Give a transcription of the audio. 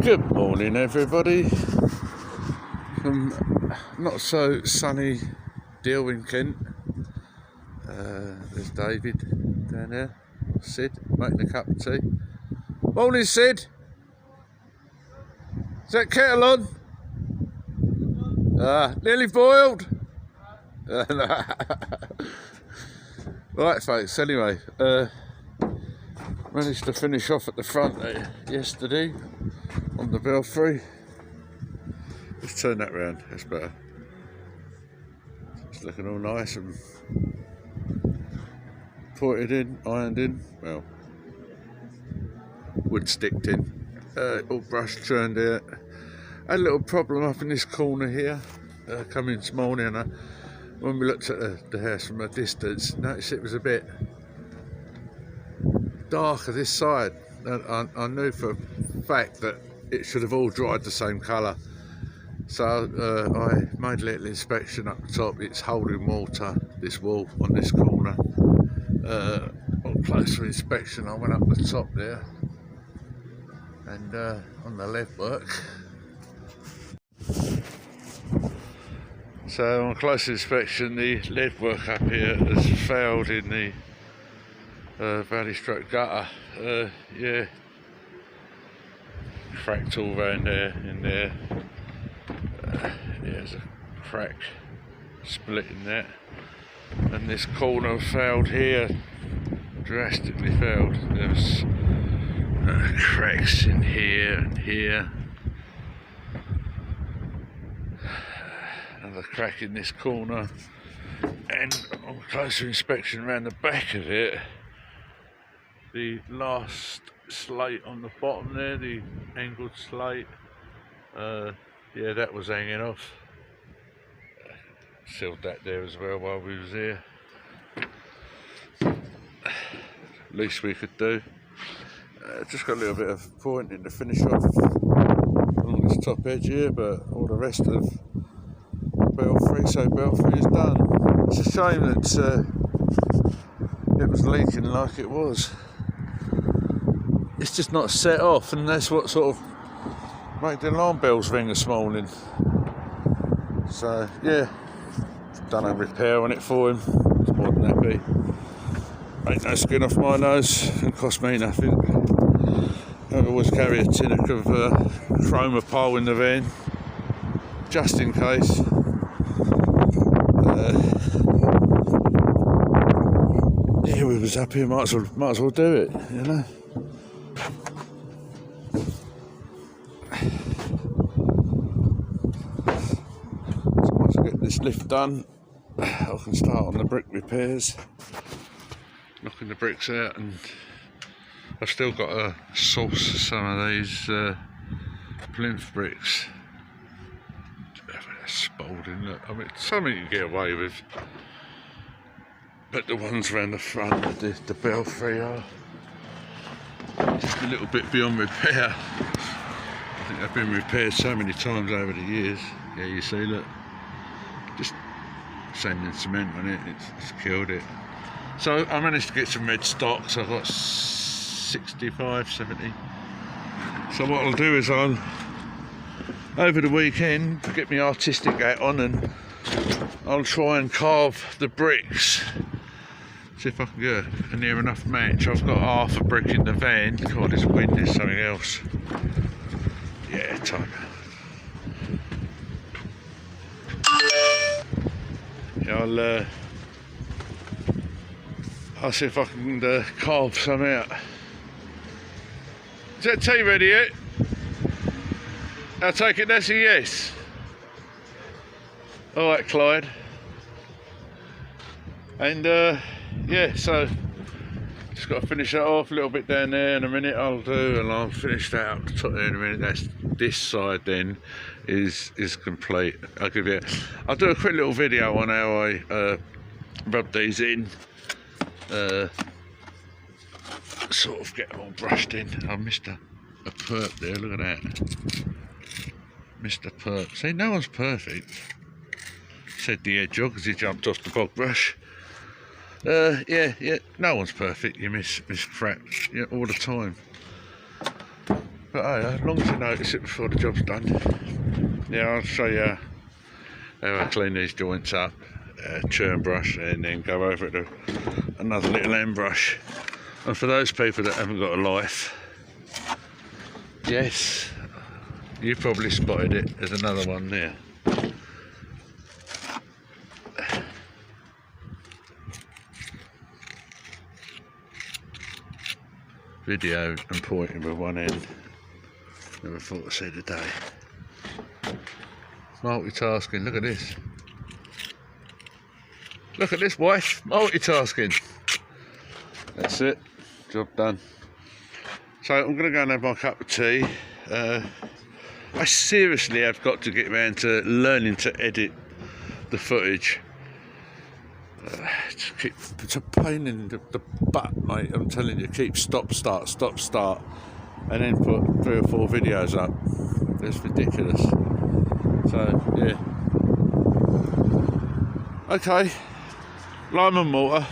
Good morning, everybody. From not so sunny Deal in Kent. There's David down there. Sid making a cup of tea. Morning, Sid. Is that kettle on? Nearly boiled. Right, folks. Anyway, managed to finish off at the front there yesterday on the belfry. Let's turn that round, that's better. It's looking all nice and pointed in, ironed in, well, wood sticked in, all brushed, turned out. Had a little problem up in this corner here, coming this morning. When we looked at the house from a distance, noticed it was a bit darker this side. I knew for a fact that it should have all dried the same colour. So I made a little inspection up the top. It's holding mortar, this wall on this corner. On closer inspection, I went up the top there and on the lead work. So on closer inspection, the lead work up here has failed in the valley stroke gutter. Yeah, cracked all around there, in there. There's a crack split in that, and this corner failed here, drastically failed. There's cracks in here and here, another crack in this corner, and on closer inspection around the back of it, the last slate on the bottom there, the angled slate, yeah, that was hanging off. Sealed that there as well while we was here. Least we could do. Just got a little bit of pointing to finish off on this top edge here, but all the rest of belfry, so belfry is done. It's a shame that it was leaking like it was. It's just not set off, and that's what sort of made the alarm bells ring this morning. So yeah, done a repair on it for him. He's more than happy. Ain't no skin off my nose, it cost me nothing. I always carry a tin of chroma pole in the van, just in case. Yeah, we was up here, might as well do it, you know. This lift done, I can start on the brick repairs, knocking the bricks out, and I've still got to source some of these plinth bricks. They're spoulding, look, I mean, something you can get away with, but the ones around the front of the belfry are just a little bit beyond repair. I think they've been repaired so many times over the years. Yeah, you see, look. Just sanding cement on it, it's killed it. So I managed to get some red stock, so I've got 65, 70. So what I'll do is I'll, over the weekend, get my artistic hat on and I'll try and carve the bricks. See if I can get a near enough match. I've got half a brick in the van. God, this wind is something else. Yeah, time. I'll see if I can carve some out. Is that tea ready yet? I'll take it that's a yes. Alright, Clyde. And yeah, so just got to finish that off a little bit down there in a minute. I'll do, and I'll finish that up the top there in a minute. That's this side then is complete. I'll do a quick little video on how I rub these in, sort of get them all brushed in. I missed a perp there, look at that. Missed a perp. See, no one's perfect, said the hedgehog because he jumped off the bog brush. Yeah, no one's perfect. You miss crap, yeah, all the time. But as long as you notice it before the job's done. Yeah, I'll show you how I clean these joints up, churn brush, and then go over it with another little end brush. And for those people that haven't got a life, yes, you probably spotted it. There's another one there. Video and pointing with one end. Never thought I'd see the day. Multitasking, look at this. Look at this, wife, multitasking. That's it, job done. So I'm going to go and have my cup of tea. I seriously have got to get around to learning to edit the footage. It's a pain in the butt, mate. I'm telling you, keep stop, start, and then put 3 or 4 videos up. It's ridiculous. So yeah. Okay, lime and mortar.